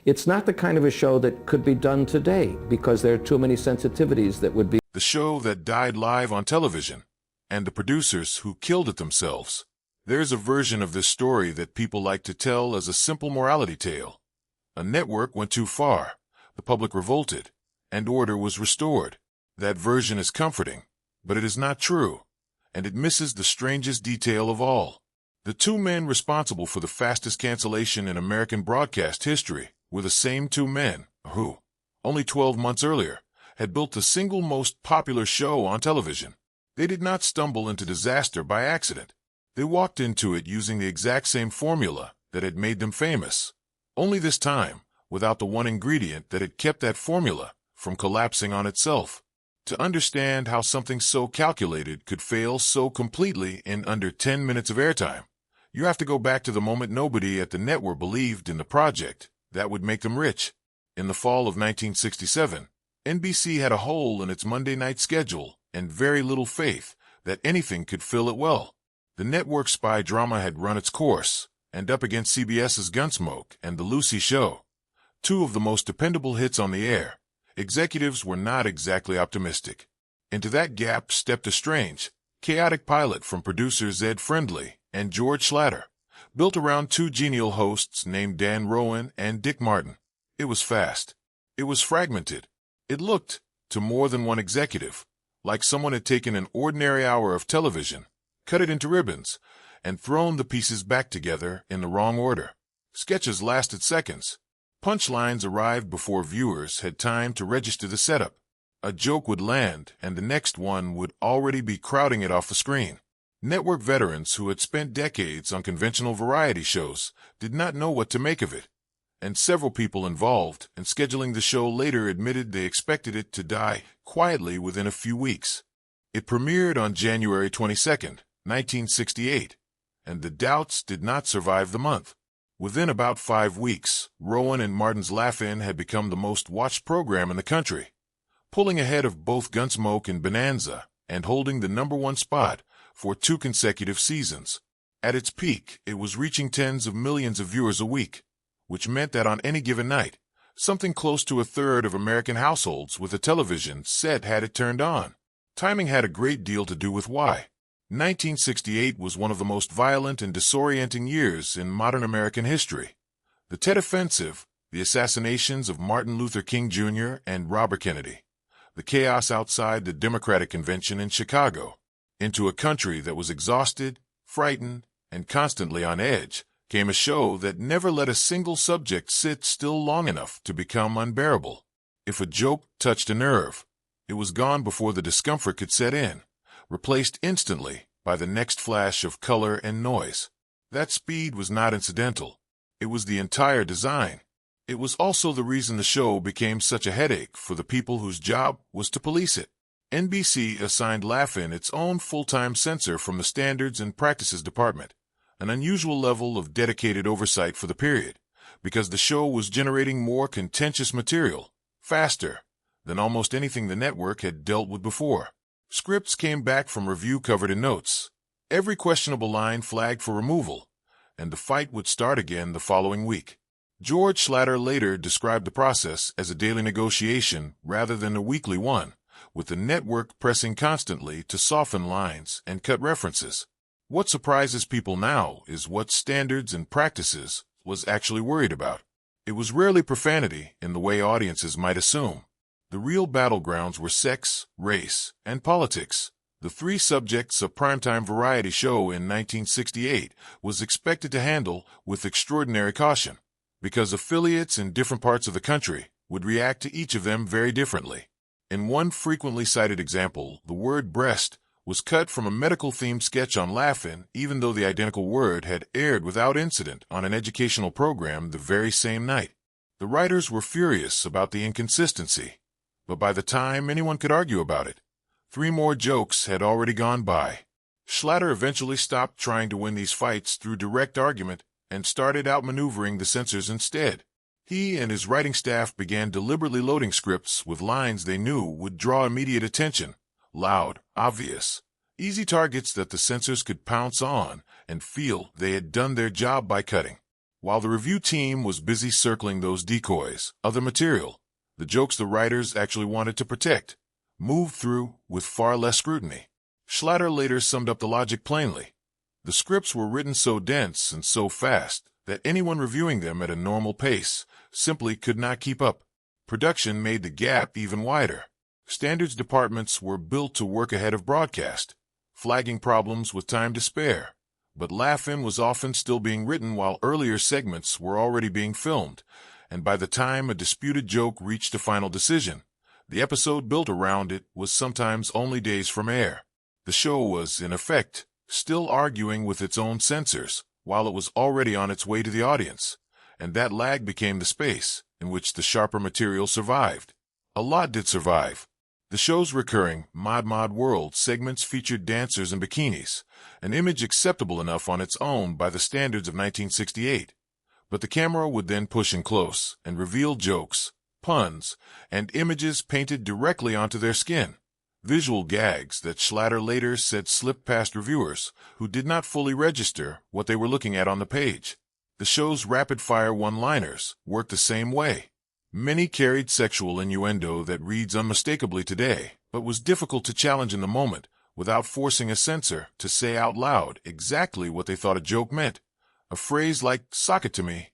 It's not the kind of a show that could be done today because there are too many sensitivities that would be. The show that died live on television, and the producers who killed it themselves. There's a version of this story that people like to tell as a simple morality tale. A network went too far, the public revolted, and order was restored. That version is comforting, but it is not true, and it misses the strangest detail of all. The two men responsible for the fastest cancellation in American broadcast history were the same two men who, only 12 months earlier, had built the single most popular show on television. They did not stumble into disaster by accident. They walked into it using the exact same formula that had made them famous, only this time without the one ingredient that had kept that formula from collapsing on itself. To understand how something so calculated could fail so completely in under 10 minutes of airtime, you have to go back to the moment nobody at the network believed in the project that would make them rich. In the fall of 1967, NBC had a hole in its Monday night schedule and very little faith that anything could fill it well. The network spy drama had run its course, and up against CBS's Gunsmoke and The Lucy Show, two of the most dependable hits on the air, executives were not exactly optimistic. Into that gap stepped a strange, chaotic pilot from producers Ed Friendly and George Schlatter, built around two genial hosts named Dan Rowan and Dick Martin. It was fast. It was fragmented. It looked, to more than one executive, like someone had taken an ordinary hour of television, cut it into ribbons, and thrown the pieces back together in the wrong order. Sketches lasted seconds. Punchlines arrived before viewers had time to register the setup. A joke would land, and the next one would already be crowding it off the screen. Network veterans who had spent decades on conventional variety shows did not know what to make of it, and several people involved in scheduling the show later admitted they expected it to die quietly within a few weeks. It premiered on January 22, 1968, and the doubts did not survive the month. Within about 5 weeks, Rowan and Martin's Laugh-In had become the most watched program in the country, pulling ahead of both Gunsmoke and Bonanza and holding the #1 spot for 2 consecutive seasons. At its peak, it was reaching tens of millions of viewers a week, which meant that on any given night, something close to a third of American households with a television set had it turned on. Timing had a great deal to do with why. 1968 was one of the most violent and disorienting years in modern American history. The Tet Offensive, the assassinations of Martin Luther King Jr. and Robert Kennedy, the chaos outside the Democratic Convention in Chicago. Into a country that was exhausted, frightened, and constantly on edge, came a show that never let a single subject sit still long enough to become unbearable. If a joke touched a nerve, it was gone before the discomfort could set in, replaced instantly by the next flash of color and noise. That speed was not incidental. It was the entire design. It was also the reason the show became such a headache for the people whose job was to police it. NBC assigned Laugh-In its own full-time censor from the Standards and Practices Department, an unusual level of dedicated oversight for the period, because the show was generating more contentious material, faster, than almost anything the network had dealt with before. Scripts came back from review covered in notes, every questionable line flagged for removal, and the fight would start again the following week. George Schlatter later described the process as a daily negotiation rather than a weekly one, with the network pressing constantly to soften lines and cut references. What surprises people now is what Standards and Practices was actually worried about. It was rarely profanity in the way audiences might assume. The real battlegrounds were sex, race, and politics. The 3 subjects a primetime variety show in 1968 was expected to handle with extraordinary caution, because affiliates in different parts of the country would react to each of them very differently. In one frequently cited example, the word breast was cut from a medical-themed sketch on Laugh-In, even though the identical word had aired without incident on an educational program the very same night. The writers were furious about the inconsistency, but by the time anyone could argue about it, 3 more jokes had already gone by. Schlatter eventually stopped trying to win these fights through direct argument and started outmaneuvering the censors instead. He and his writing staff began deliberately loading scripts with lines they knew would draw immediate attention. Loud, obvious, easy targets that the censors could pounce on and feel they had done their job by cutting. While the review team was busy circling those decoys, other material, the jokes the writers actually wanted to protect, moved through with far less scrutiny. Schlatter later summed up the logic plainly. The scripts were written so dense and so fast that anyone reviewing them at a normal pace simply could not keep up. Production made the gap even wider. Standards departments were built to work ahead of broadcast, flagging problems with time to spare. But Laugh-In was often still being written while earlier segments were already being filmed, and by the time a disputed joke reached a final decision, the episode built around it was sometimes only days from air. The show was, in effect, still arguing with its own censors while it was already on its way to the audience, and that lag became the space in which the sharper material survived. A lot did survive. The show's recurring Mod World segments featured dancers in bikinis, an image acceptable enough on its own by the standards of 1968. But the camera would then push in close and reveal jokes, puns, and images painted directly onto their skin. Visual gags that Schlatter later said slipped past reviewers who did not fully register what they were looking at on the page. The show's rapid-fire one-liners worked the same way. Many carried sexual innuendo that reads unmistakably today, but was difficult to challenge in the moment without forcing a censor to say out loud exactly what they thought a joke meant. A phrase like "sock it to me"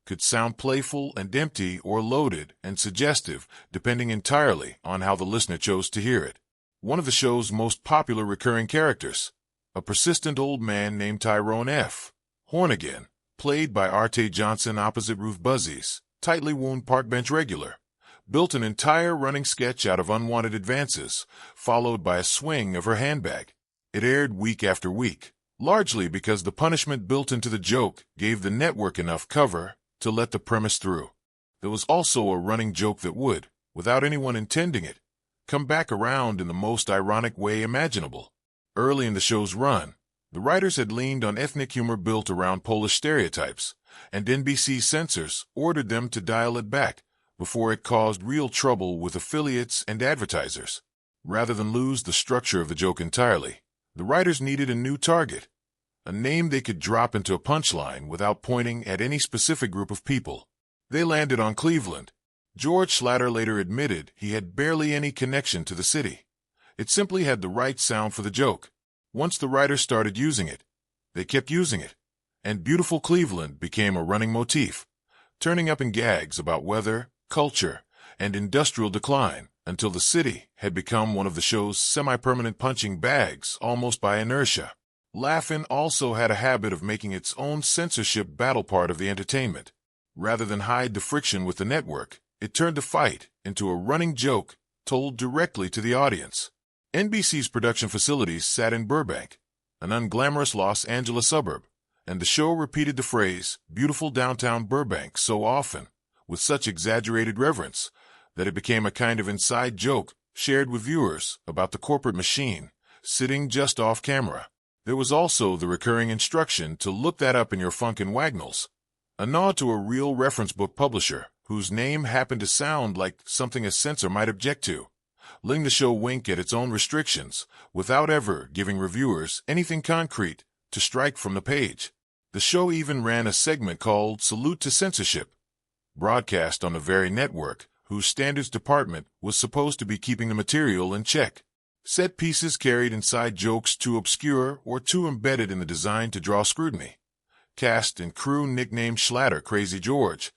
could sound playful and empty or loaded and suggestive, depending entirely on how the listener chose to hear it. One of the show's most popular recurring characters, a persistent old man named Tyrone F. Hornigan, played by Arte Johnson opposite Ruth Buzzy's tightly wound park bench regular, built an entire running sketch out of unwanted advances, followed by a swing of her handbag. It aired week after week, largely because the punishment built into the joke gave the network enough cover to let the premise through. There was also a running joke that would, without anyone intending it, come back around in the most ironic way imaginable. Early in the show's run, the writers had leaned on ethnic humor built around Polish stereotypes, and NBC's censors ordered them to dial it back before it caused real trouble with affiliates and advertisers. Rather than lose the structure of the joke entirely, the writers needed a new target, a name they could drop into a punchline without pointing at any specific group of people. They landed on Cleveland. George Schlatter later admitted he had barely any connection to the city. It simply had the right sound for the joke. Once the writers started using it, they kept using it, and beautiful Cleveland became a running motif, turning up in gags about weather, culture, and industrial decline until the city had become one of the show's semi-permanent punching bags almost by inertia. Laugh-In also had a habit of making its own censorship battle part of the entertainment. Rather than hide the friction with the network, it turned the fight into a running joke told directly to the audience. NBC's production facilities sat in Burbank, an unglamorous Los Angeles suburb, and the show repeated the phrase, "beautiful downtown Burbank," so often, with such exaggerated reverence, that it became a kind of inside joke shared with viewers about the corporate machine sitting just off camera. There was also the recurring instruction to look that up in your Funkin' Wagnalls, a nod to a real reference book publisher whose name happened to sound like something a censor might object to, letting the show wink at its own restrictions without ever giving reviewers anything concrete to strike from the page. The show even ran a segment called Salute to Censorship, broadcast on the very network whose standards department was supposed to be keeping the material in check. Set pieces carried inside jokes too obscure or too embedded in the design to draw scrutiny. Cast and crew nicknamed Schlatter Crazy George,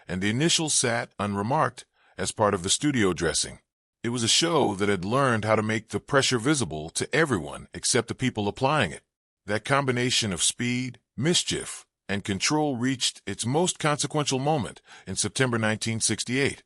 and the initials sat unremarked as part of the studio dressing. It was a show that had learned how to make the pressure visible to everyone except the people applying it. That combination of speed, mischief, and control reached its most consequential moment in September 1968,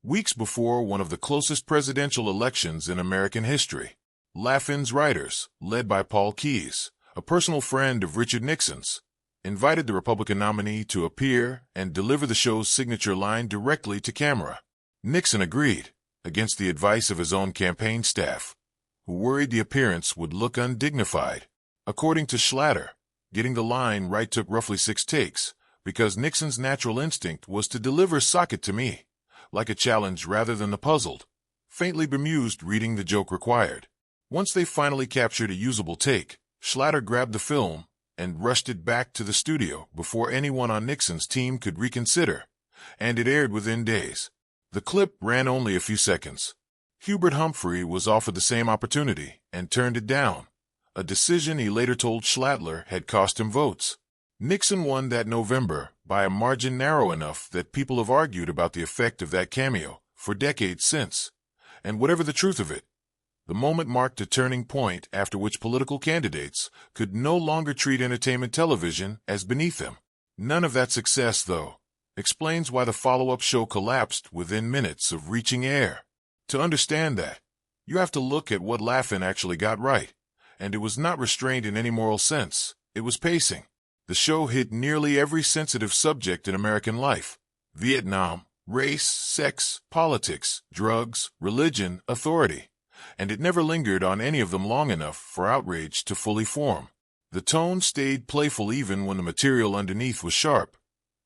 weeks before one of the closest presidential elections in American history. Laugh-In's writers, led by Paul Keyes, a personal friend of Richard Nixon's, invited the Republican nominee to appear and deliver the show's signature line directly to camera. Nixon agreed, against the advice of his own campaign staff, who worried the appearance would look undignified. According to Schlatter, getting the line right took roughly 6 takes, because Nixon's natural instinct was to deliver "sock it to me" like a challenge rather than the puzzled, faintly bemused reading the joke required. Once they finally captured a usable take, Schlatter grabbed the film and rushed it back to the studio before anyone on Nixon's team could reconsider, and it aired within days. The clip ran only a few seconds. Hubert Humphrey was offered the same opportunity and turned it down, a decision he later told Schlatler had cost him votes. Nixon won that November by a margin narrow enough that people have argued about the effect of that cameo for decades since. And whatever the truth of it, the moment marked a turning point after which political candidates could no longer treat entertainment television as beneath them. None of that success, though, explains why the follow-up show collapsed within minutes of reaching air. To understand that, you have to look at what Laugh-In actually got right, and it was not restraint in any moral sense. It was pacing. The show hit nearly every sensitive subject in American life: Vietnam, race, sex, politics, drugs, religion, authority. And it never lingered on any of them long enough for outrage to fully form. The tone stayed playful even when the material underneath was sharp,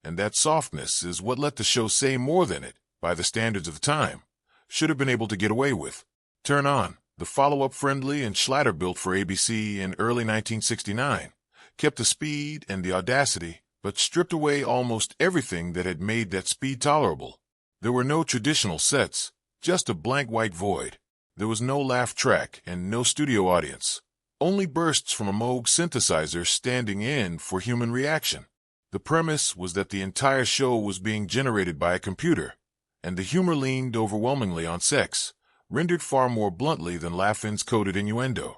and that softness is what let the show say more than it, by the standards of the time, should have been able to get away with. Turn On, the follow-up friendly and Schlatter built for ABC in early 1969, kept the speed and the audacity, but stripped away almost everything that had made that speed tolerable. There were no traditional sets, just a blank white void. There was no laugh track and no studio audience, only bursts from a Moog synthesizer standing in for human reaction. The premise was that the entire show was being generated by a computer, and the humor leaned overwhelmingly on sex, rendered far more bluntly than Laugh-In's coded innuendo.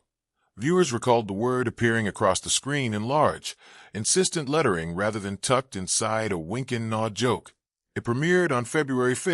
Viewers recalled the word appearing across the screen in large, insistent lettering rather than tucked inside a wink-and-nod joke. It premiered on February 5,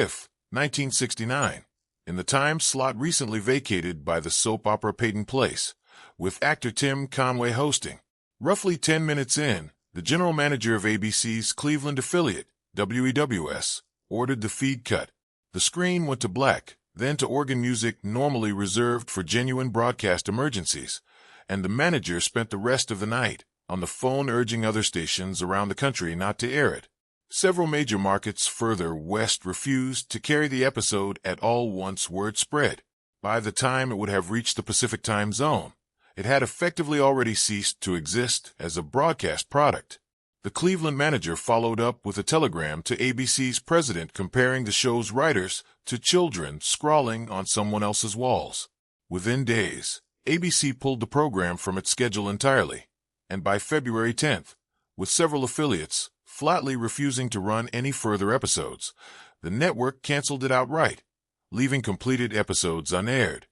1969. In the time slot recently vacated by the soap opera Peyton Place, with actor Tim Conway hosting. Roughly 10 minutes in, the general manager of ABC's Cleveland affiliate, WEWS, ordered the feed cut. The screen went to black, then to organ music normally reserved for genuine broadcast emergencies, and the manager spent the rest of the night on the phone urging other stations around the country not to air it. Several major markets further west refused to carry the episode at all once word spread. By the time it would have reached the Pacific time zone, it had effectively already ceased to exist as a broadcast product. The Cleveland manager followed up with a telegram to ABC's president comparing the show's writers to children scrawling on someone else's walls. Within days, ABC pulled the program from its schedule entirely, and by February 10th, with several affiliates flatly refusing to run any further episodes, the network canceled it outright, leaving completed episodes unaired.